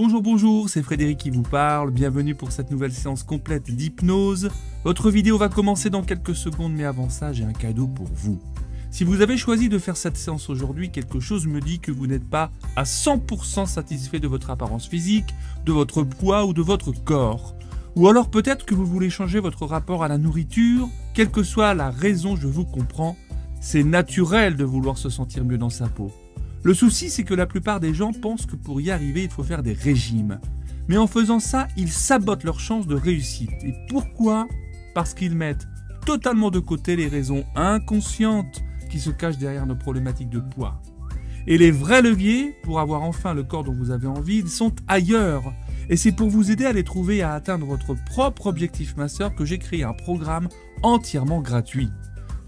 Bonjour, bonjour, c'est Frédéric qui vous parle, bienvenue pour cette nouvelle séance complète d'hypnose. Votre vidéo va commencer dans quelques secondes, mais avant ça, j'ai un cadeau pour vous. Si vous avez choisi de faire cette séance aujourd'hui, quelque chose me dit que vous n'êtes pas à 100% satisfait de votre apparence physique, de votre poids ou de votre corps. Ou alors peut-être que vous voulez changer votre rapport à la nourriture, quelle que soit la raison, je vous comprends, c'est naturel de vouloir se sentir mieux dans sa peau. Le souci, c'est que la plupart des gens pensent que pour y arriver, il faut faire des régimes. Mais en faisant ça, ils sabotent leurs chances de réussite. Et pourquoi ? Parce qu'ils mettent totalement de côté les raisons inconscientes qui se cachent derrière nos problématiques de poids. Et les vrais leviers, pour avoir enfin le corps dont vous avez envie, ils sont ailleurs. Et c'est pour vous aider à les trouver et à atteindre votre propre objectif masseur que j'ai créé un programme entièrement gratuit.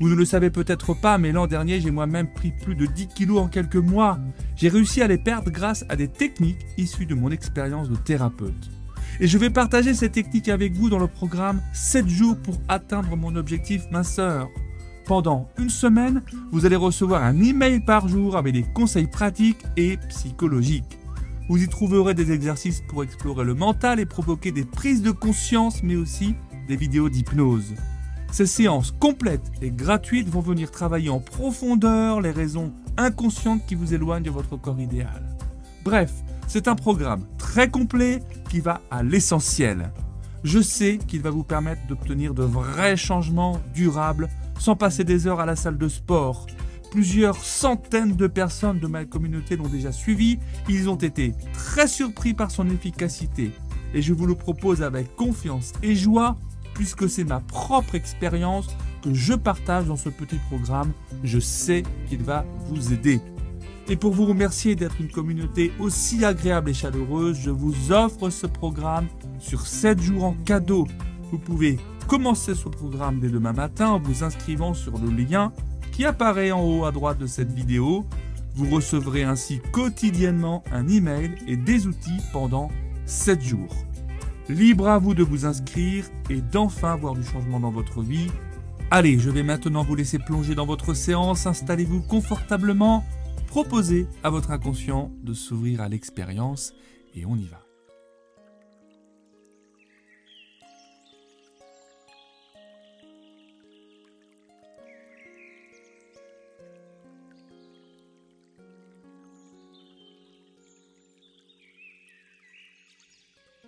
Vous ne le savez peut-être pas, mais l'an dernier, j'ai moi-même pris plus de 10 kilos en quelques mois. J'ai réussi à les perdre grâce à des techniques issues de mon expérience de thérapeute. Et je vais partager ces techniques avec vous dans le programme 7 jours pour atteindre mon objectif minceur. Pendant une semaine, vous allez recevoir un email par jour avec des conseils pratiques et psychologiques. Vous y trouverez des exercices pour explorer le mental et provoquer des prises de conscience, mais aussi des vidéos d'hypnose. Ces séances complètes et gratuites vont venir travailler en profondeur les raisons inconscientes qui vous éloignent de votre corps idéal. Bref, c'est un programme très complet qui va à l'essentiel. Je sais qu'il va vous permettre d'obtenir de vrais changements durables sans passer des heures à la salle de sport. Plusieurs centaines de personnes de ma communauté l'ont déjà suivi. Ils ont été très surpris par son efficacité. Et je vous le propose avec confiance et joie, puisque c'est ma propre expérience que je partage dans ce petit programme. Je sais qu'il va vous aider. Et pour vous remercier d'être une communauté aussi agréable et chaleureuse, je vous offre ce programme sur 7 jours en cadeau. Vous pouvez commencer ce programme dès demain matin en vous inscrivant sur le lien qui apparaît en haut à droite de cette vidéo. Vous recevrez ainsi quotidiennement un email et des outils pendant 7 jours. Libre à vous de vous inscrire et d'enfin voir du changement dans votre vie. Allez, je vais maintenant vous laisser plonger dans votre séance. Installez-vous confortablement. Proposez à votre inconscient de s'ouvrir à l'expérience et on y va.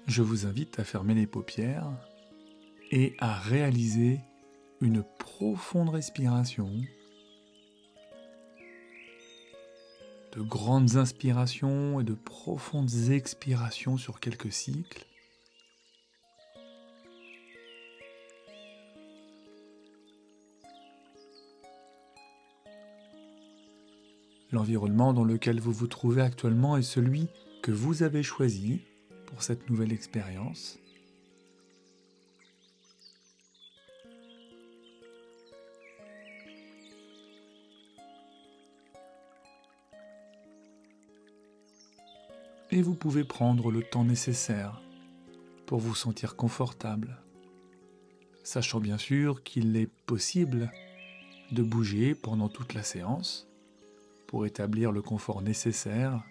Je vous invite à fermer les paupières et à réaliser une profonde respiration, de grandes inspirations et de profondes expirations sur quelques cycles. L'environnement dans lequel vous vous trouvez actuellement est celui que vous avez choisi pour cette nouvelle expérience. Et vous pouvez prendre le temps nécessaire pour vous sentir confortable, sachant bien sûr qu'il est possible de bouger pendant toute la séance pour établir le confort nécessaire.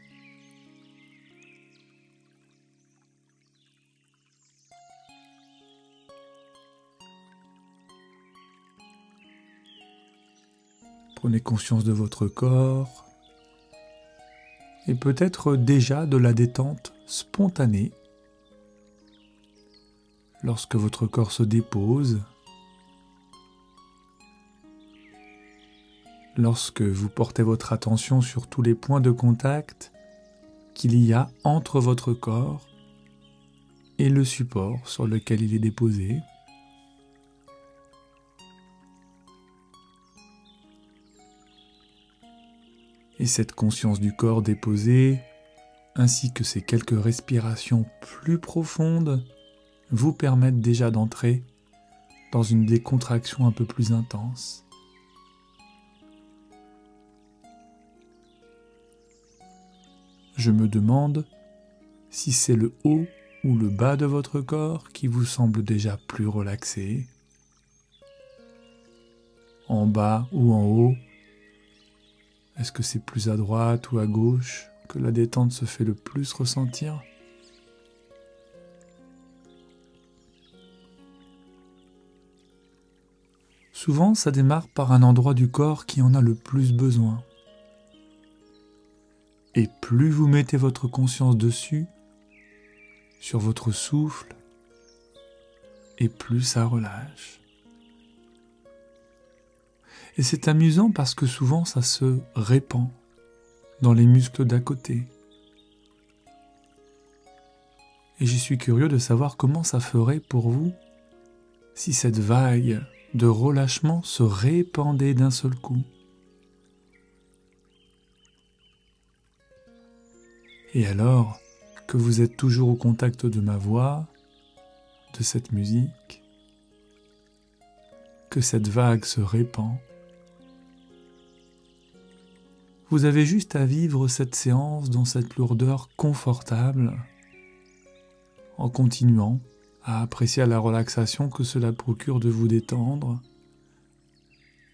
Prenez conscience de votre corps et peut-être déjà de la détente spontanée lorsque votre corps se dépose, lorsque vous portez votre attention sur tous les points de contact qu'il y a entre votre corps et le support sur lequel il est déposé. Et cette conscience du corps déposé, ainsi que ces quelques respirations plus profondes, vous permettent déjà d'entrer dans une décontraction un peu plus intense. Je me demande si c'est le haut ou le bas de votre corps qui vous semble déjà plus relaxé, en bas ou en haut. Est-ce que c'est plus à droite ou à gauche que la détente se fait le plus ressentir ? Souvent, ça démarre par un endroit du corps qui en a le plus besoin. Et plus vous mettez votre conscience dessus, sur votre souffle, et plus ça relâche. Et c'est amusant parce que souvent ça se répand dans les muscles d'à côté. Et je suis curieux de savoir comment ça ferait pour vous si cette vague de relâchement se répandait d'un seul coup. Et alors que vous êtes toujours au contact de ma voix, de cette musique, que cette vague se répand, vous avez juste à vivre cette séance dans cette lourdeur confortable, en continuant à apprécier la relaxation que cela procure de vous détendre,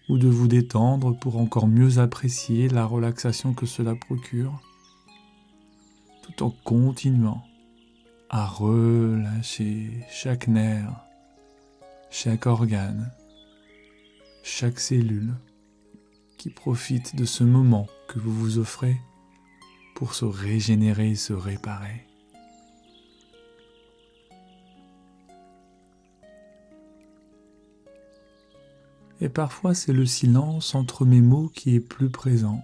ou de vous détendre pour encore mieux apprécier la relaxation que cela procure, tout en continuant à relâcher chaque nerf, chaque organe, chaque cellule qui profite de ce moment que vous vous offrez pour se régénérer et se réparer. Et parfois c'est le silence entre mes mots qui est plus présent.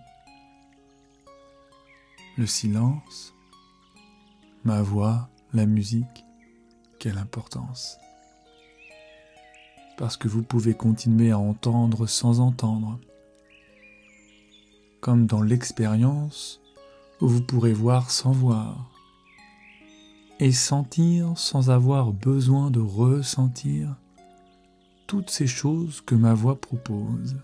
Le silence, ma voix, la musique, quelle importance. Parce que vous pouvez continuer à entendre sans entendre. Comme dans l'expérience où vous pourrez voir sans voir. Et sentir sans avoir besoin de ressentir toutes ces choses que ma voix propose.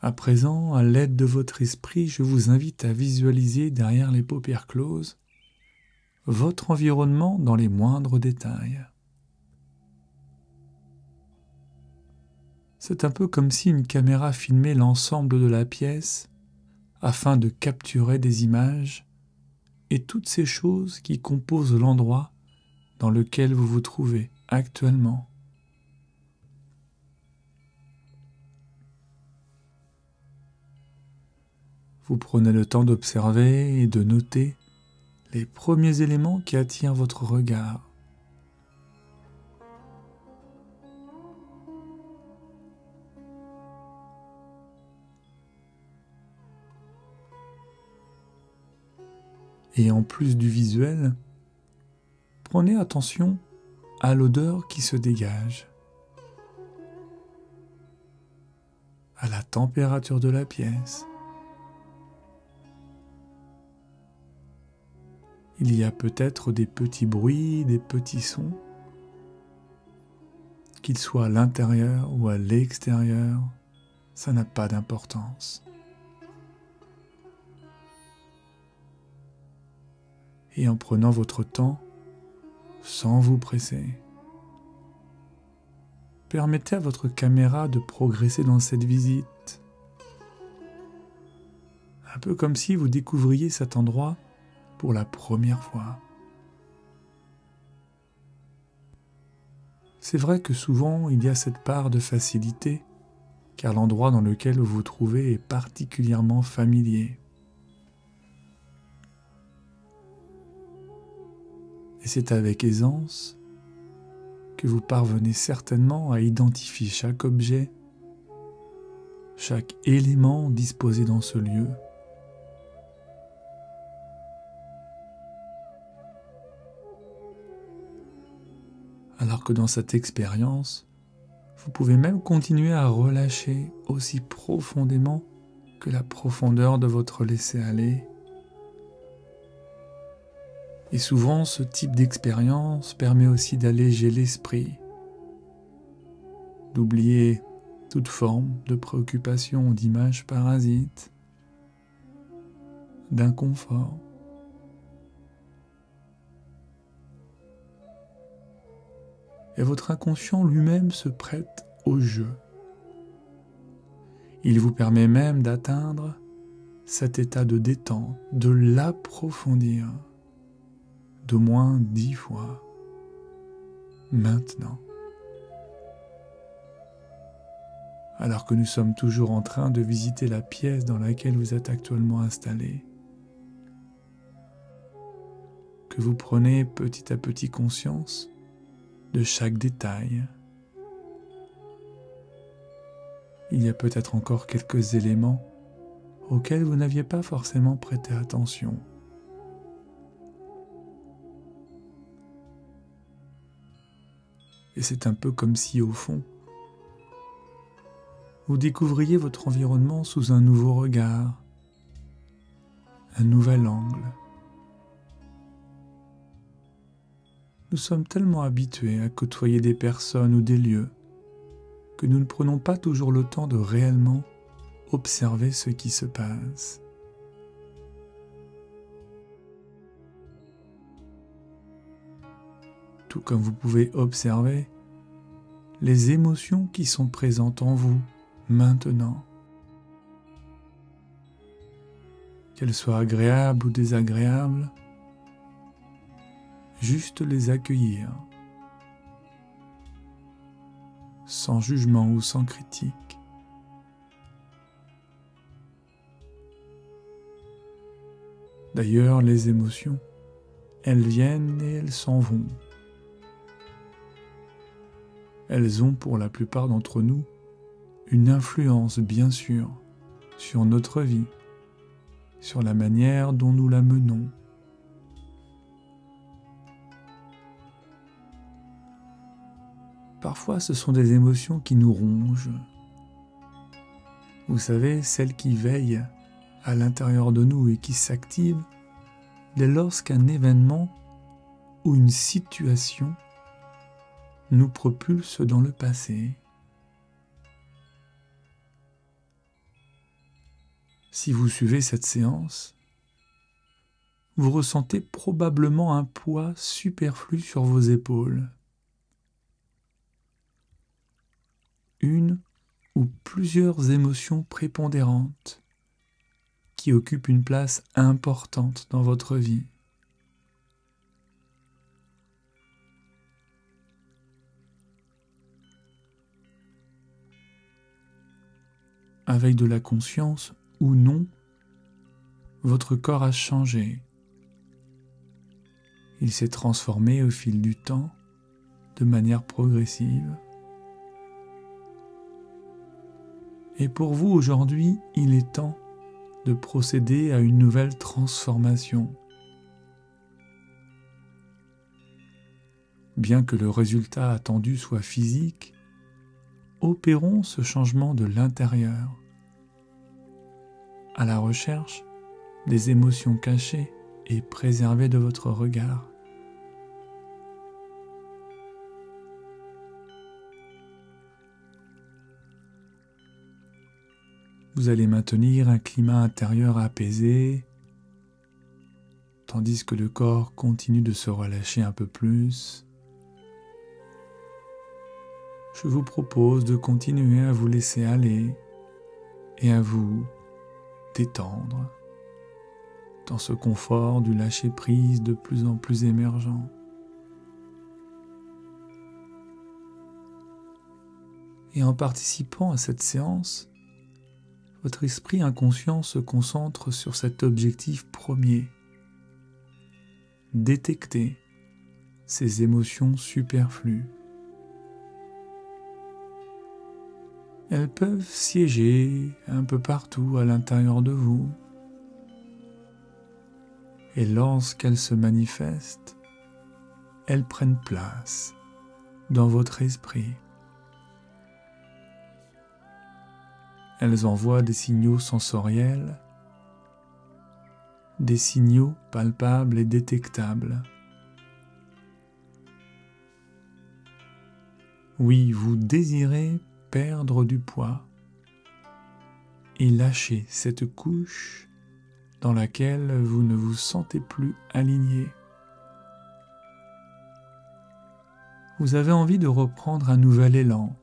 À présent, à l'aide de votre esprit, je vous invite à visualiser derrière les paupières closes votre environnement dans les moindres détails. C'est un peu comme si une caméra filmait l'ensemble de la pièce afin de capturer des images et toutes ces choses qui composent l'endroit dans lequel vous vous trouvez actuellement. Vous prenez le temps d'observer et de noter les premiers éléments qui attirent votre regard. Et en plus du visuel, prenez attention à l'odeur qui se dégage, à la température de la pièce. Il y a peut-être des petits bruits, des petits sons, qu'ils soient à l'intérieur ou à l'extérieur, ça n'a pas d'importance. Et en prenant votre temps, sans vous presser, permettez à votre caméra de progresser dans cette visite. Un peu comme si vous découvriez cet endroit pour la première fois. C'est vrai que souvent il y a cette part de facilité, car l'endroit dans lequel vous vous trouvez est particulièrement familier. Et c'est avec aisance que vous parvenez certainement à identifier chaque objet, chaque élément disposé dans ce lieu. Alors que dans cette expérience, vous pouvez même continuer à relâcher aussi profondément que la profondeur de votre laisser-aller. Et souvent, ce type d'expérience permet aussi d'alléger l'esprit, d'oublier toute forme de préoccupation ou d'image parasite, d'inconfort. et votre inconscient lui-même se prête au jeu. Il vous permet même d'atteindre cet état de détente, de l'approfondir d'au moins 10 fois maintenant. Alors que nous sommes toujours en train de visiter la pièce dans laquelle vous êtes actuellement installé, que vous prenez petit à petit conscience de chaque détail. Il y a peut-être encore quelques éléments auxquels vous n'aviez pas forcément prêté attention. Et c'est un peu comme si, au fond, vous découvriez votre environnement sous un nouveau regard, un nouvel angle. Nous sommes tellement habitués à côtoyer des personnes ou des lieux que nous ne prenons pas toujours le temps de réellement observer ce qui se passe. Tout comme vous pouvez observer les émotions qui sont présentes en vous maintenant. Qu'elles soient agréables ou désagréables, juste les accueillir, sans jugement ou sans critique. D'ailleurs, les émotions, elles viennent et elles s'en vont. Elles ont pour la plupart d'entre nous une influence, bien sûr, sur notre vie, sur la manière dont nous la menons. Parfois, ce sont des émotions qui nous rongent. Vous savez, celles qui veillent à l'intérieur de nous et qui s'activent dès lors qu'un événement ou une situation nous propulse dans le passé. Si vous suivez cette séance, vous ressentez probablement un poids superflu sur vos épaules. Une ou plusieurs émotions prépondérantes qui occupent une place importante dans votre vie. Avec de la conscience ou non, votre corps a changé. Il s'est transformé au fil du temps de manière progressive. Et pour vous aujourd'hui, il est temps de procéder à une nouvelle transformation. Bien que le résultat attendu soit physique, opérons ce changement de l'intérieur, à la recherche des émotions cachées et préservées de votre regard. Vous allez maintenir un climat intérieur apaisé, tandis que le corps continue de se relâcher un peu plus. Je vous propose de continuer à vous laisser aller et à vous détendre dans ce confort du lâcher-prise de plus en plus émergent. Et en participant à cette séance, votre esprit inconscient se concentre sur cet objectif premier: détecter ces émotions superflues. Elles peuvent siéger un peu partout à l'intérieur de vous. Et lorsqu'elles se manifestent, elles prennent place dans votre esprit. Elles envoient des signaux sensoriels, des signaux palpables et détectables. Oui, vous désirez perdre du poids et lâcher cette couche dans laquelle vous ne vous sentez plus aligné. vous avez envie de reprendre un nouvel élan,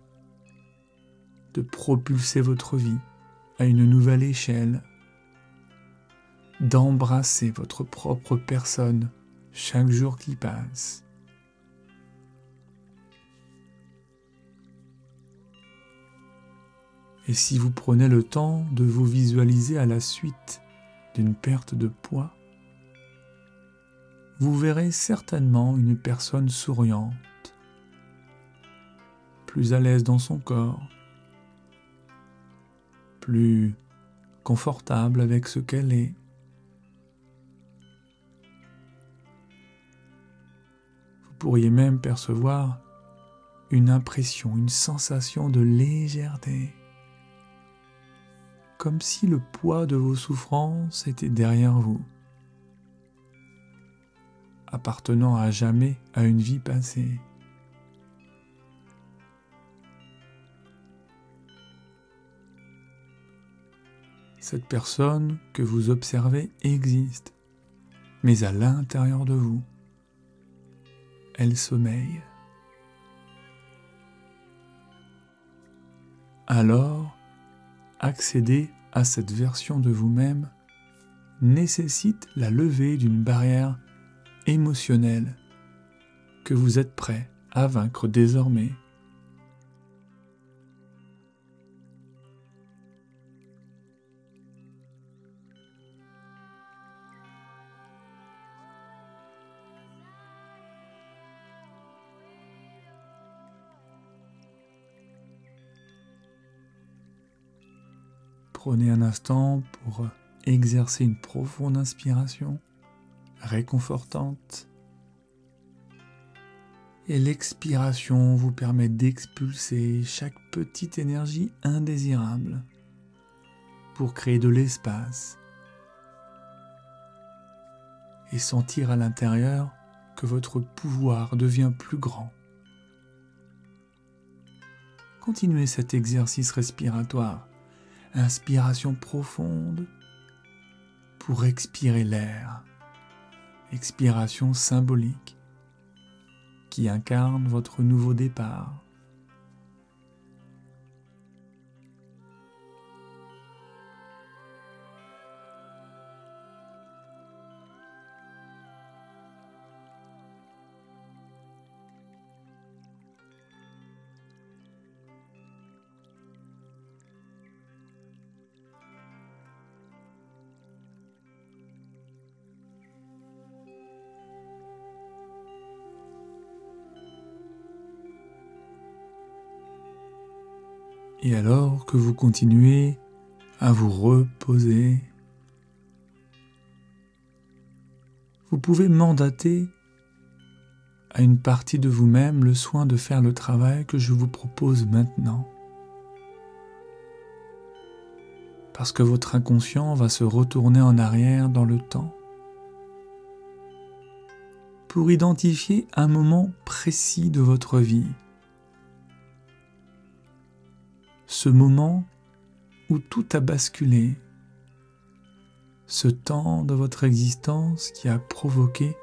de propulser votre vie à une nouvelle échelle, d'embrasser votre propre personne chaque jour qui passe. Et si vous prenez le temps de vous visualiser à la suite d'une perte de poids, vous verrez certainement une personne souriante, plus à l'aise dans son corps, plus confortable avec ce qu'elle est. Vous pourriez même percevoir une impression, une sensation de légèreté, comme si le poids de vos souffrances était derrière vous, appartenant à jamais à une vie passée. Cette personne que vous observez existe, mais à l'intérieur de vous, elle sommeille. Alors, accéder à cette version de vous-même nécessite la levée d'une barrière émotionnelle que vous êtes prêt à vaincre désormais. Prenez un instant pour exercer une profonde inspiration, réconfortante. Et l'expiration vous permet d'expulser chaque petite énergie indésirable pour créer de l'espace et sentir à l'intérieur que votre pouvoir devient plus grand. Continuez cet exercice respiratoire. Inspiration profonde pour expirer l'air. Expiration symbolique qui incarne votre nouveau départ. Et alors que vous continuez à vous reposer, vous pouvez mandater à une partie de vous-même le soin de faire le travail que je vous propose maintenant. Parce que votre inconscient va se retourner en arrière dans le temps pour identifier un moment précis de votre vie. Ce moment où tout a basculé, ce temps de votre existence qui a provoqué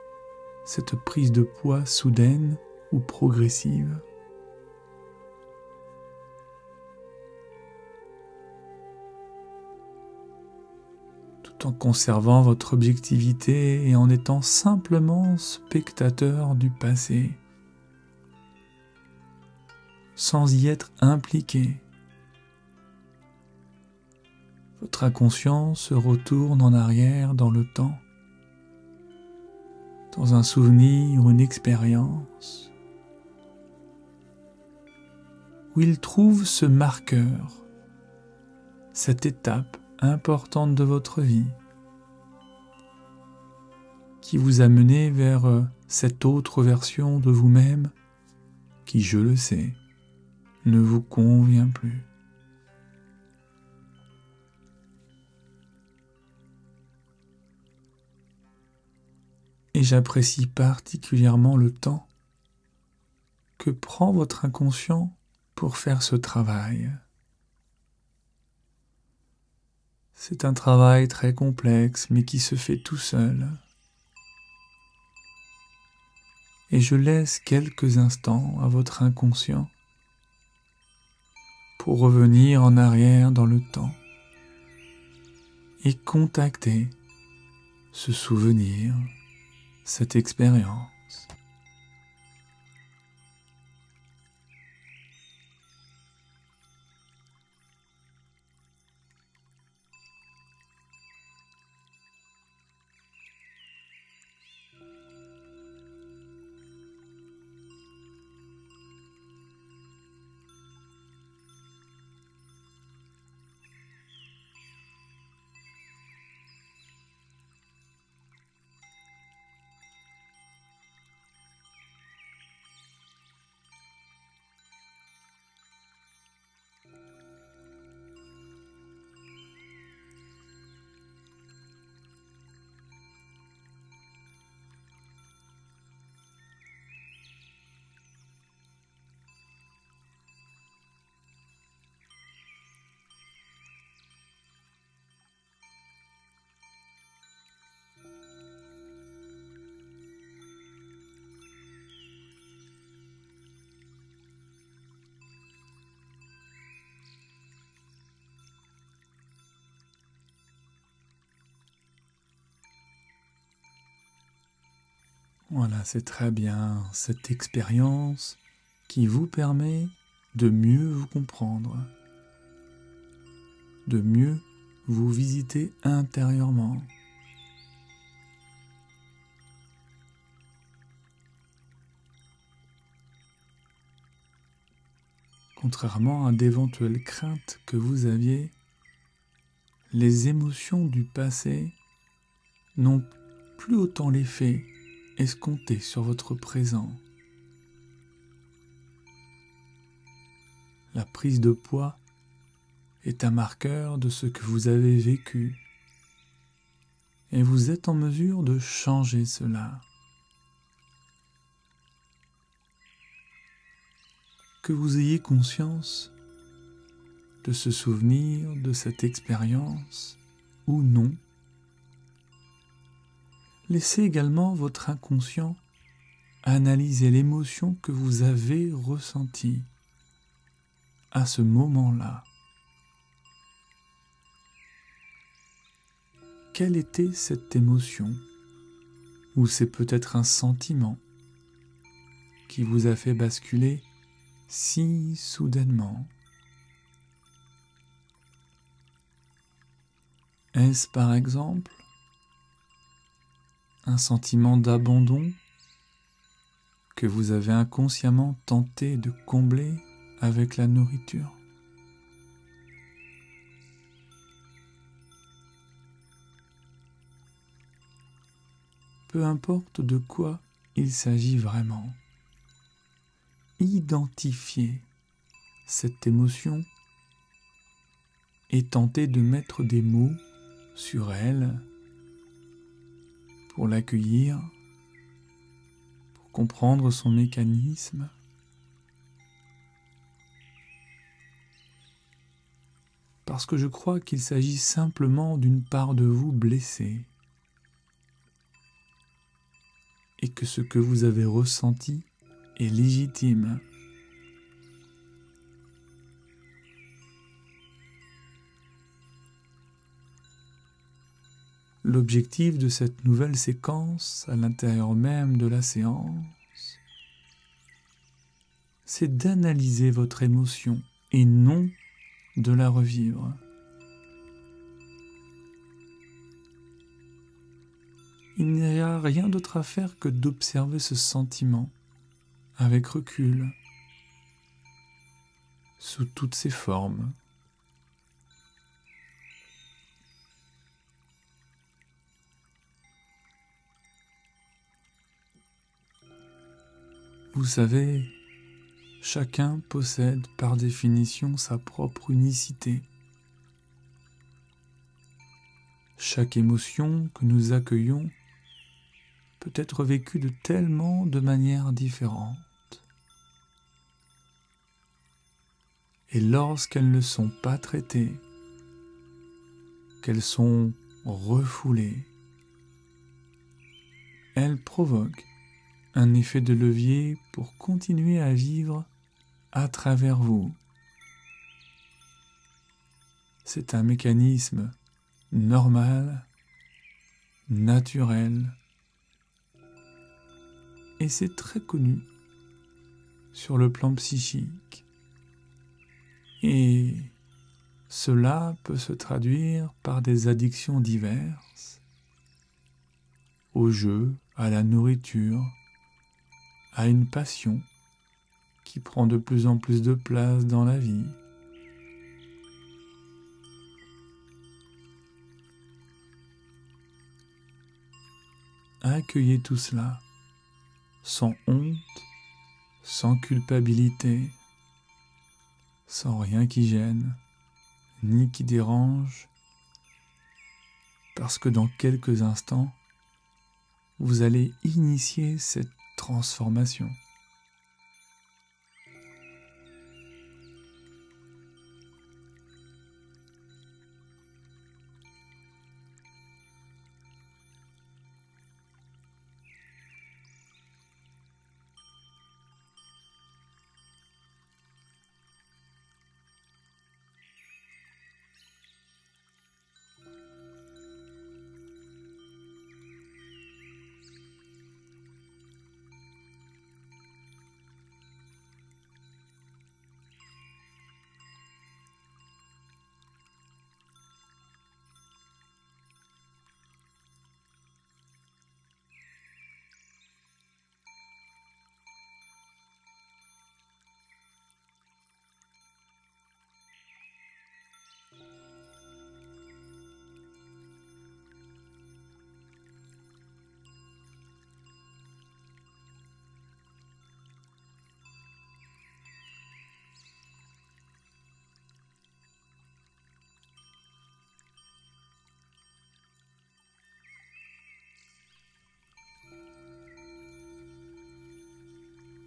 cette prise de poids soudaine ou progressive. Tout en conservant votre objectivité et en étant simplement spectateur du passé, sans y être impliqué. Votre inconscient se retourne en arrière dans le temps, dans un souvenir ou une expérience, où il trouve ce marqueur, cette étape importante de votre vie, qui vous a mené vers cette autre version de vous-même qui, je le sais, ne vous convient plus. Et j'apprécie particulièrement le temps que prend votre inconscient pour faire ce travail. C'est un travail très complexe, mais qui se fait tout seul. Et je laisse quelques instants à votre inconscient pour revenir en arrière dans le temps et contacter ce souvenir, cette expérience. Voilà, c'est très bien cette expérience qui vous permet de mieux vous comprendre, de mieux vous visiter intérieurement. Contrairement à d'éventuelles craintes que vous aviez, les émotions du passé n'ont plus autant l'effet escompté sur votre présent. La prise de poids est un marqueur de ce que vous avez vécu et vous êtes en mesure de changer cela. Que vous ayez conscience de ce souvenir, de cette expérience ou non, laissez également votre inconscient analyser l'émotion que vous avez ressentie à ce moment-là. Quelle était cette émotion? Ou c'est peut-être un sentiment qui vous a fait basculer si soudainement? Est-ce par exemple un sentiment d'abandon que vous avez inconsciemment tenté de combler avec la nourriture? Peu importe de quoi il s'agit vraiment, identifiez cette émotion et tentez de mettre des mots sur elle pour l'accueillir, pour comprendre son mécanisme. Parce que je crois qu'il s'agit simplement d'une part de vous blessée et que ce que vous avez ressenti est légitime. L'objectif de cette nouvelle séquence à l'intérieur même de la séance, c'est d'analyser votre émotion et non de la revivre. Il n'y a rien d'autre à faire que d'observer ce sentiment avec recul, sous toutes ses formes. Vous savez, chacun possède par définition sa propre unicité. Chaque émotion que nous accueillons peut être vécue de manières différentes. Et lorsqu'elles ne sont pas traitées, qu'elles sont refoulées, elles provoquent un effet de levier pour continuer à vivre à travers vous. C'est un mécanisme normal, naturel, et c'est très connu sur le plan psychique. Et cela peut se traduire par des addictions diverses, au jeu, à la nourriture, à une passion qui prend de plus en plus de place dans la vie. Accueillez tout cela, sans honte, sans culpabilité, sans rien qui gêne, ni qui dérange, parce que dans quelques instants, vous allez initier cette transformation.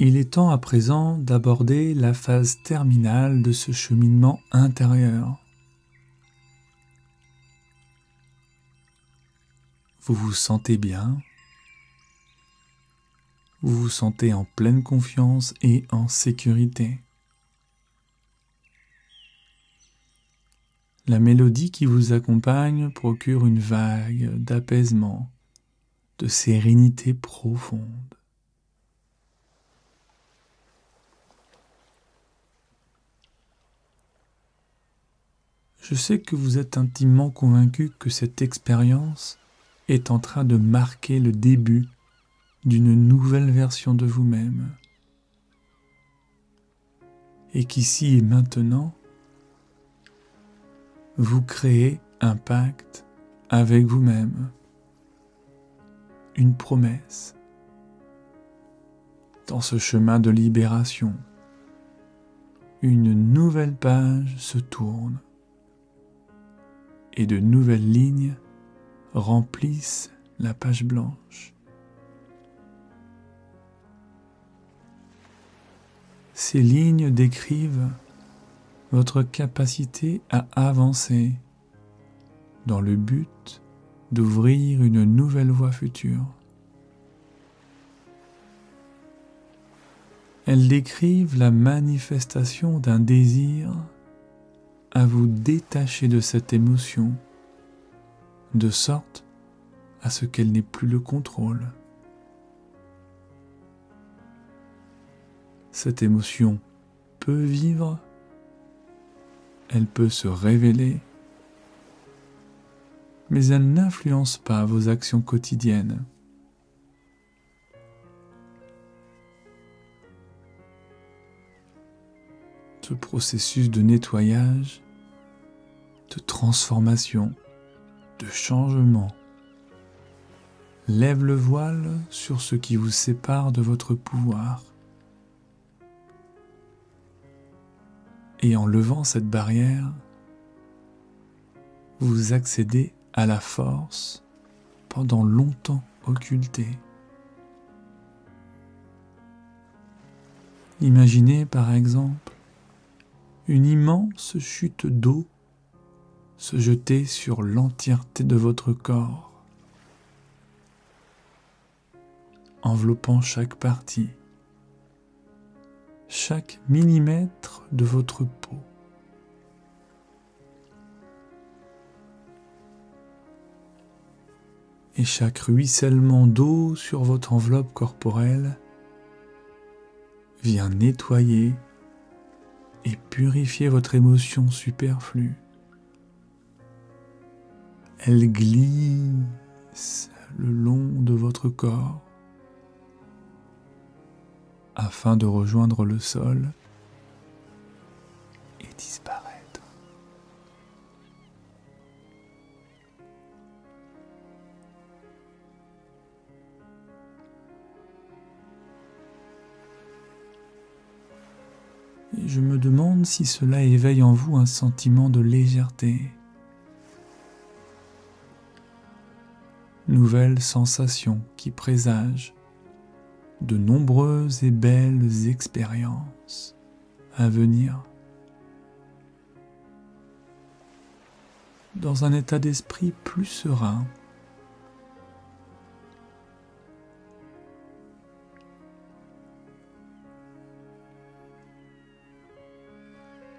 Il est temps à présent d'aborder la phase terminale de ce cheminement intérieur. Vous vous sentez bien, vous vous sentez en pleine confiance et en sécurité. La mélodie qui vous accompagne procure une vague d'apaisement, de sérénité profonde. Je sais que vous êtes intimement convaincu que cette expérience est en train de marquer le début d'une nouvelle version de vous-même. Et qu'ici et maintenant, vous créez un pacte avec vous-même, une promesse. Dans ce chemin de libération, une nouvelle page se tourne. Et de nouvelles lignes remplissent la page blanche. Ces lignes décrivent votre capacité à avancer dans le but d'ouvrir une nouvelle voie future. Elles décrivent la manifestation d'un désir à vous détacher de cette émotion, de sorte à ce qu'elle n'ait plus le contrôle. Cette émotion peut vivre, elle peut se révéler, mais elle n'influence pas vos actions quotidiennes. Ce processus de nettoyage, de transformation, de changement, lève le voile sur ce qui vous sépare de votre pouvoir. Et en levant cette barrière, vous accédez à la force pendant longtemps occultée. Imaginez par exemple une immense chute d'eau se jeter sur l'entièreté de votre corps. enveloppant chaque partie, chaque millimètre de votre peau. Et chaque ruissellement d'eau sur votre enveloppe corporelle vient nettoyer et purifier votre émotion superflue. Elle glisse le long de votre corps afin de rejoindre le sol et disparaître. Et je me demande si cela éveille en vous un sentiment de légèreté. Nouvelle sensation qui présage de nombreuses et belles expériences à venir. Dans un état d'esprit plus serein.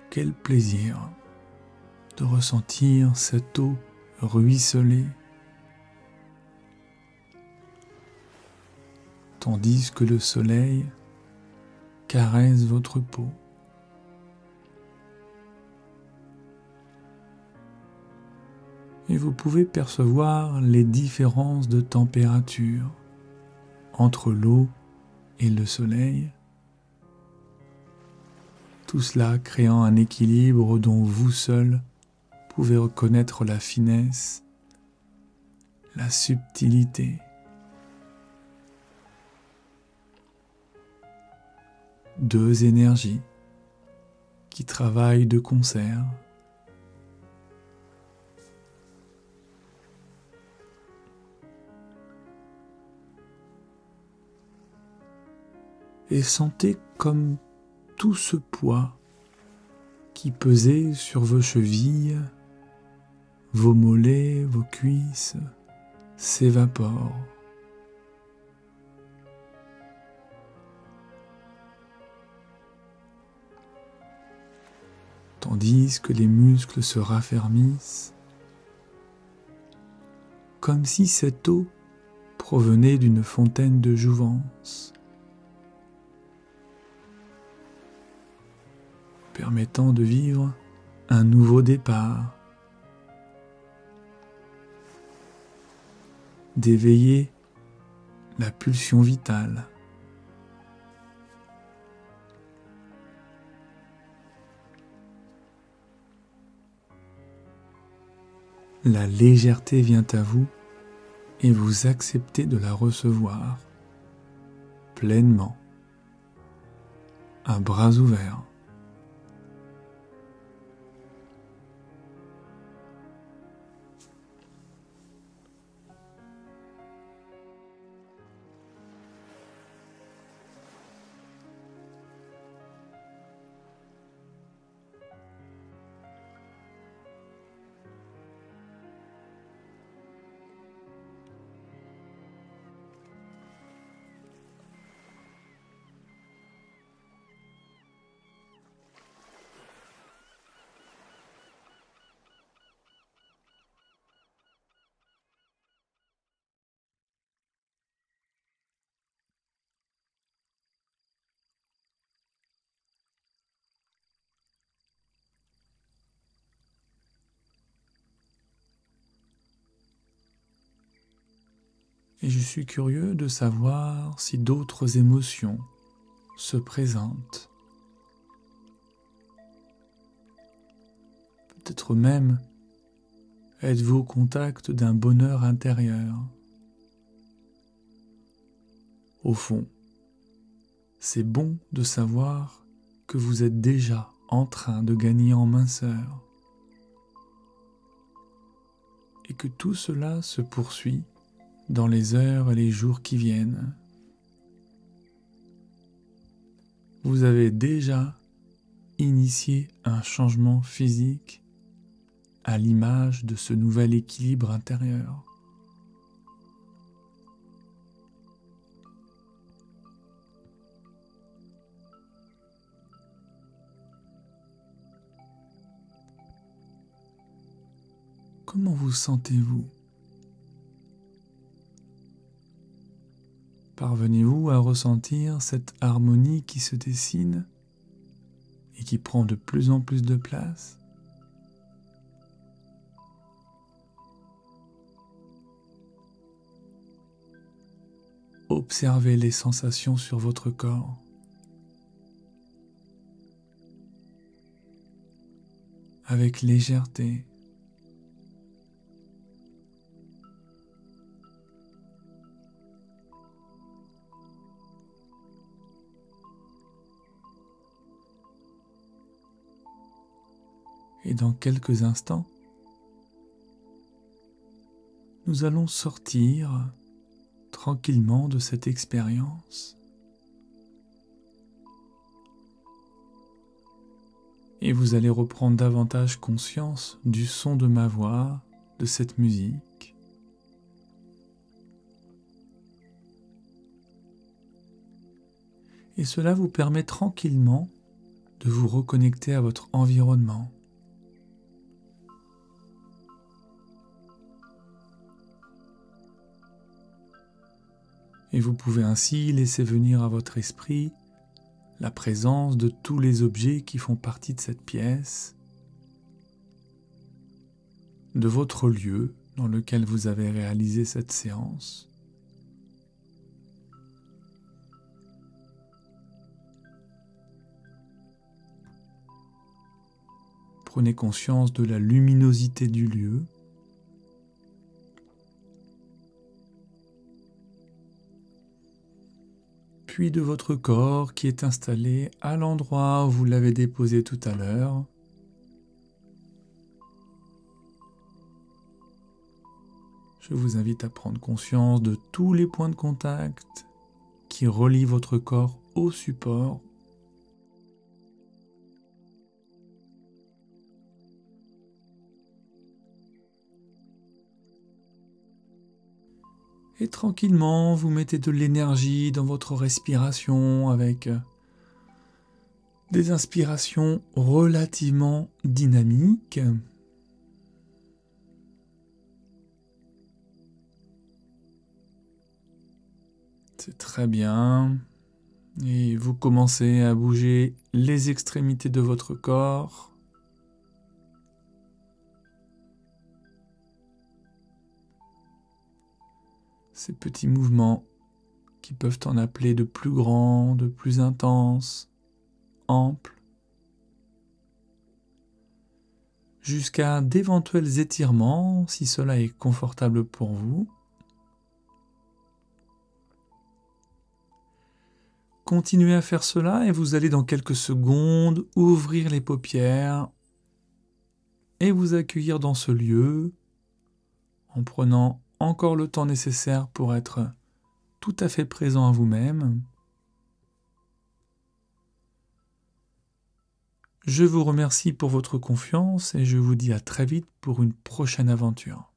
Quel plaisir de ressentir cette eau ruisseler, tandis que le soleil caresse votre peau. Et vous pouvez percevoir les différences de température entre l'eau et le soleil, tout cela créant un équilibre dont vous seul pouvez reconnaître la finesse, la subtilité. Deux énergies qui travaillent de concert. Et sentez comme tout ce poids qui pesait sur vos chevilles, vos mollets, vos cuisses, s'évapore. Tandis que les muscles se raffermissent, comme si cette eau provenait d'une fontaine de jouvence, permettant de vivre un nouveau départ, d'éveiller la pulsion vitale. La légèreté vient à vous et vous acceptez de la recevoir pleinement, à bras ouverts. Et je suis curieux de savoir si d'autres émotions se présentent. Peut-être même êtes-vous au contact d'un bonheur intérieur. Au fond, c'est bon de savoir que vous êtes déjà en train de gagner en minceur et que tout cela se poursuit dans les heures et les jours qui viennent. Vous avez déjà initié un changement physique à l'image de ce nouvel équilibre intérieur. Comment vous sentez-vous? Parvenez-vous à ressentir cette harmonie qui se dessine et qui prend de plus en plus de place? Observez les sensations sur votre corps. Avec légèreté. Et dans quelques instants, nous allons sortir tranquillement de cette expérience. Et vous allez reprendre davantage conscience du son de ma voix, de cette musique. Et cela vous permet tranquillement de vous reconnecter à votre environnement. Et vous pouvez ainsi laisser venir à votre esprit la présence de tous les objets qui font partie de cette pièce, de votre lieu dans lequel vous avez réalisé cette séance. Prenez conscience de la luminosité du lieu. Puis de votre corps qui est installé à l'endroit où vous l'avez déposé tout à l'heure. Je vous invite à prendre conscience de tous les points de contact qui relient votre corps au support. Et tranquillement, vous mettez de l'énergie dans votre respiration avec des inspirations relativement dynamiques. C'est très bien. Et vous commencez à bouger les extrémités de votre corps. Ces petits mouvements qui peuvent en appeler de plus grands, de plus intenses, amples, jusqu'à d'éventuels étirements si cela est confortable pour vous. Continuez à faire cela et vous allez dans quelques secondes ouvrir les paupières et vous accueillir dans ce lieu en prenant encore le temps nécessaire pour être tout à fait présent à vous-même. Je vous remercie pour votre confiance et je vous dis à très vite pour une prochaine aventure.